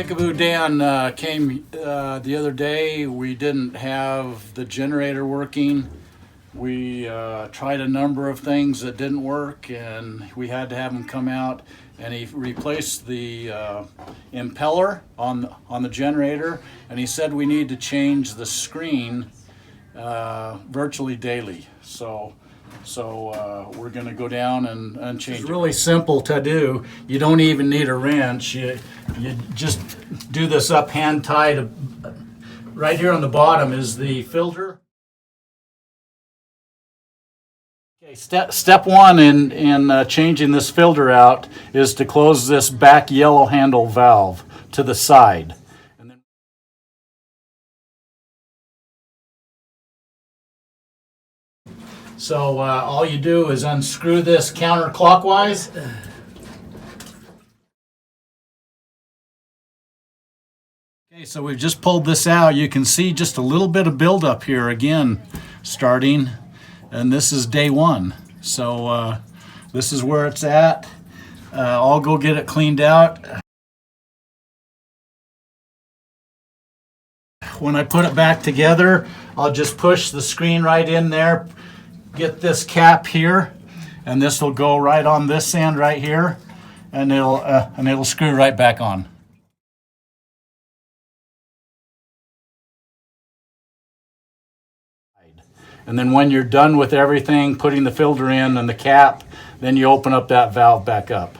Kickapoo Dan came the other day. We didn't have the generator working. We tried a number of things that didn't work, and we had to have him come out. And he replaced the impeller on the generator, and he said we need to change the screen virtually daily. So we're going to go down and change. It's really simple to do. You don't even need a wrench. You just do this up hand tied. Right here on the bottom is the filter. Okay, step one in changing this filter out is to close this back yellow handle valve to the side. So all you do is unscrew this counterclockwise. Okay, so we've just pulled this out. You can see just a little bit of buildup here again starting, and this is day one. So this is where it's at. I'll go get it cleaned out. When I put it back together, I'll just push the screen right in there. Get this cap here, and this will go right on this end right here, and it'll screw right back on. And then when you're done with everything, putting the filter in and the cap, then you open up that valve back up.